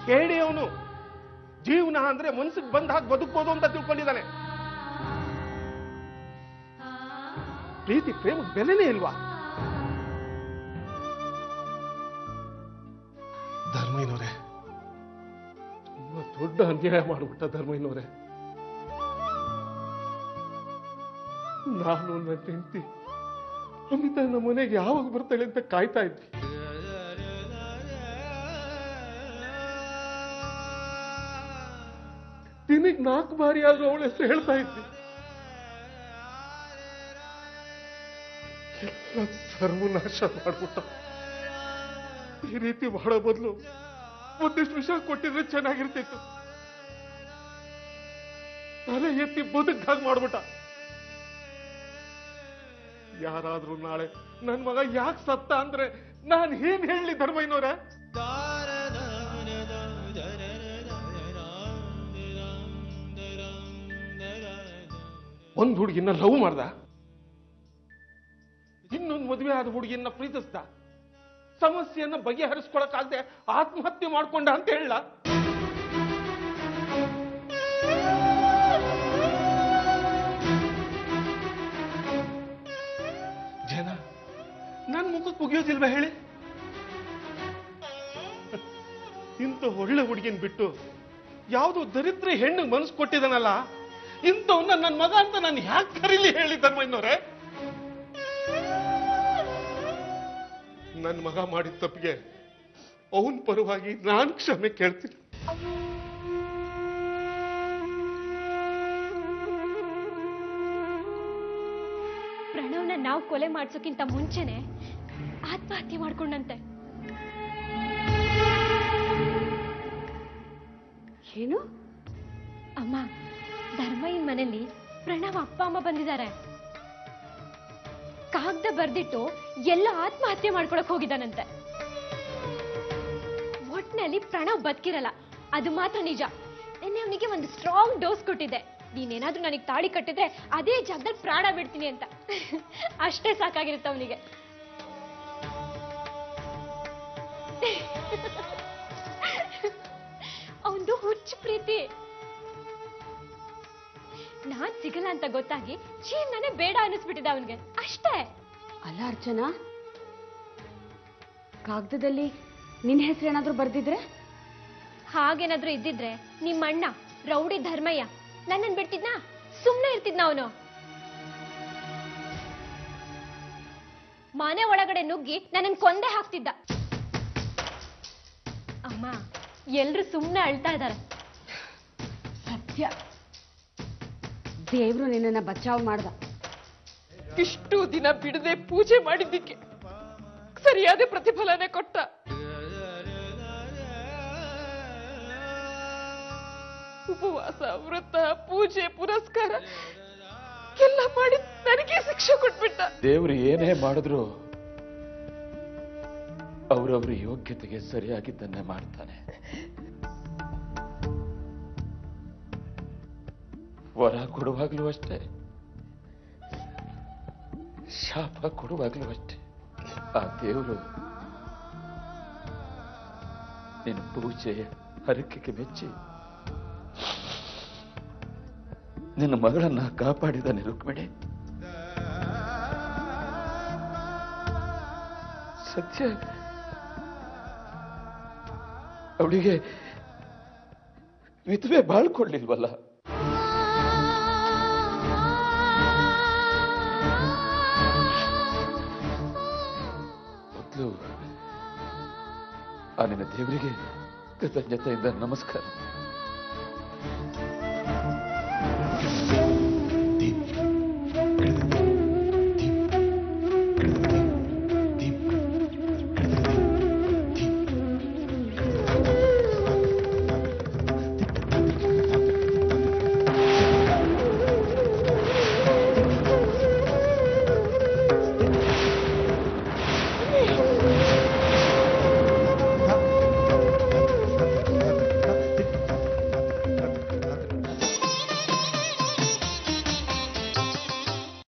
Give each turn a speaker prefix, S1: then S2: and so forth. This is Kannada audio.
S1: ಕೇಳಿ ಅವನು ಜೀವನ ಅಂದ್ರೆ ಮನ್ಸಿಗೆ ಬಂದ ಹಾಗೆ ಬದುಕ್ಬೋದು ಅಂತ ತಿಳ್ಕೊಂಡಿದ್ದಾನೆ. ಪ್ರೀತಿ ಪ್ರೇಮ ಬೆಲೆನೇ ಇಲ್ವಾ? ಧರ್ಮಯ್ಯನವರೇ, ತುಂಬಾ ದೊಡ್ಡ ಅನ್ಯಾಯ ಮಾಡಿಬಿಟ್ಟ ಧರ್ಮಯ್ಯನವರೇ. ನಾನು ನನ್ನ ಹೆಂಡತಿ ಅಮಿತಾ ನಮ್ಮ ಮನೆಗೆ ಯಾವಾಗ ಬರ್ತಾಳೆ ಅಂತ ಕಾಯ್ತಾ ಇದ್ವಿ. ದಿನಕ್ಕೆ 4 ಬಾರಿ ಆದ್ರೂ ಅವಳ ಹೆಸರು ಹೇಳ್ತಾ ಇದ್ವಿ. ಎಲ್ಲ ಸರ್ವನಾಶ ಮಾಡ್ಬಿಟ್ಟ. ಈ ರೀತಿ ಮಾಡೋ ಬದಲು ಒಂದಿಷ್ಟು ವಿಷಯ ಕೊಟ್ಟಿದ್ರೆ ಚೆನ್ನಾಗಿರ್ತಿತ್ತು. ತಲೆ ಎತ್ತಿ ಬದುಕಾಗ ಮಾಡ್ಬಿಟ್ಟ. ಯಾರಾದ್ರೂ ನಾಳೆ ನನ್ ಮಗ ಯಾಕೆ ಸತ್ತ ಅಂದ್ರೆ ನಾನು ಏನ್ ಹೇಳಲಿ ಧರ್ಮಯ್ಯನವರೇ? ಒಂದ್ ಹುಡುಗಿನ ಲವ್ ಮಾಡ್ದ, ಇನ್ನೊಂದು ಮದುವೆ ಆದ ಹುಡುಗಿಯನ್ನ ಪ್ರೀತಿಸ್ದ, ಸಮಸ್ಯೆಯನ್ನ ಬಗೆಹರಿಸ್ಕೊಳಕ್ಕಾಗದೆ ಆತ್ಮಹತ್ಯೆ ಮಾಡ್ಕೊಂಡ ಅಂತ ಹೇಳ. ಜನ ನನ್ ಮುಖಕ್ಕೆ ಮುಗಿಯೋದಿಲ್ವಾ ಹೇಳಿ? ಇಂಥ ಒಳ್ಳೆ ಹುಡುಗಿನ ಬಿಟ್ಟು ಯಾವುದು ದರಿದ್ರ ಹೆಣ್ಣಿಗೆ ಮನಸ್ಸು ಕೊಟ್ಟಿದ್ದಾನಲ್ಲ, ಇಂಥವನ್ನ ನನ್ನ ಮಗ ಅಂತ ನಾನು ಯಾಕೆ ಕರೀಲಿ ಹೇಳಿ ಧರ್ಮಯ್ಯನವರೇ? ನನ್ನ ಮಗ ಮಾಡಿದ ತಪ್ಪಿಗೆ ಅವನ ಪರವಾಗಿ ನಾನು ಕ್ಷಮೆ ಕೇಳ್ತೀನಿ.
S2: ಪ್ರಣವ್ನ ನಾವು ಕೊಲೆ ಮಾಡ್ಸೋಕ್ಕಿಂತ ಮುಂಚೆನೆ ಆತ್ಮಹತ್ಯೆ ಮಾಡ್ಕೊಂಡಂತೆ.
S3: ಏನು
S2: ಅಮ್ಮ, ಧರ್ಮಯ್ಯನ ಮನೆಯಲ್ಲಿ ಪ್ರಣವ್ ಅಪ್ಪ ಅಮ್ಮ ಬಂದಿದ್ದಾರೆ. ಕಾಗ್ದ ಬರ್ದಿಟ್ಟು ಎಲ್ಲ ಆತ್ಮಹತ್ಯೆ ಮಾಡ್ಕೊಳಕ್ ಹೋಗಿದ್ದಾನಂತೆ. ಒಟ್ನಲ್ಲಿ ಪ್ರಣವ್ ಬದುಕಿರಲ್ಲ, ಅದು ಮಾತ್ರ ನಿಜ. ನಿನ್ನೆ ಅವನಿಗೆ ಒಂದು ಸ್ಟ್ರಾಂಗ್ ಡೋಸ್ ಕೊಟ್ಟಿದ್ದೆ, ನೀನೇನಾದ್ರೂ ನನಗೆ ತಾಳಿ ಕಟ್ಟಿದ್ರೆ ಅದೇ ಜಾಗದಲ್ಲಿ ಪ್ರಾಣ ಬಿಡ್ತೀನಿ ಅಂತ. ಅಷ್ಟೇ ಸಾಕಾಗಿರುತ್ತೆ ಅವನಿಗೆ. ಅವನದು ಹುಚ್ಚು ಪ್ರೀತಿ. ನಾನ್ ಸಿಗಲ್ಲ ಅಂತ ಗೊತ್ತಾಗಿ ಜೀವನನೇ ಬೇಡ ಅನ್ನಿಸ್ಬಿಟ್ಟಿದೆ ಅವನಿಗೆ, ಅಷ್ಟೇ.
S3: ಅಲ್ಲ ಅರ್ಚನಾ, ಕಾಗದದಲ್ಲಿ ನಿನ್ನ ಹೆಸರು ಏನಾದ್ರೂ ಬರ್ದಿದ್ರೆ?
S2: ಹಾಗೇನಾದ್ರೂ ಇದ್ದಿದ್ರೆ ನಿಮ್ಮ ಅಣ್ಣ ರೌಡಿ ಧರ್ಮಯ್ಯ ನನ್ನನ್ ಬಿಡ್ತಿದ್ನಾ? ಸುಮ್ನೆ ಇರ್ತಿದ್ನ ಅವನು? ಮನೆ ಒಳಗಡೆ ನುಗ್ಗಿ ನನ್ನನ್ ಕೊಂದೆ ಹಾಕ್ತಿದ್ದ. ಅಮ್ಮ, ಎಲ್ರು ಸುಮ್ನೆ ಅಳ್ತಾ ಇದ್ದಾರೆ.
S3: ಸತ್ಯ, ದೇವ್ರು ನಿನ್ನನ್ನ ಬಚಾವ್ ಮಾಡ್ದ.
S4: ಇಷ್ಟು ದಿನ ಬಿಡದೆ ಪೂಜೆ ಮಾಡಿದ್ದಕ್ಕೆ ಸರಿಯಾದ ಪ್ರತಿಫಲನೆ ಕೊಟ್ಟ. ಉಪವಾಸ, ವ್ರತ, ಪೂಜೆ, ಪುರಸ್ಕಾರ ಎಲ್ಲ ಮಾಡಿ ನನಗೆ ಶಿಕ್ಷೆ ಕೊಟ್ಬಿಟ್ಟ.
S5: ದೇವ್ರು ಏನೇ ಮಾಡಿದ್ರು ಅವರವ್ರ ಯೋಗ್ಯತೆಗೆ ಸರಿಯಾಗಿದ್ದನ್ನೇ ಮಾಡ್ತಾನೆ. ವರ ಕೊಡುವಾಗ್ಲೂ ಅಷ್ಟೇ, ಶಾಪ ಕೊಡುವಾಗ್ಲೂ ಅಷ್ಟೇ. ಆ ದೇವರು ನಿನ್ನ ಪೂಜೆ ಹರಕೆಗೆ ಮೆಚ್ಚಿ ನಿನ್ನ ಮಗಳನ್ನ ಕಾಪಾಡಿದಾನೆ ರುಕ್ಮಿಣಿ. ಸತ್ಯ, ಅವಳಿಗೆ ವಿಧವೆ ಬಾಳ್ಕೊಳ್ಳಿಲ್ವಲ್ಲ. ಮೊದಲು ಆ ನಿನ್ನ ದೇವರಿಗೆ ಕೃತಜ್ಞತೆಯಿಂದ ನಮಸ್ಕಾರ.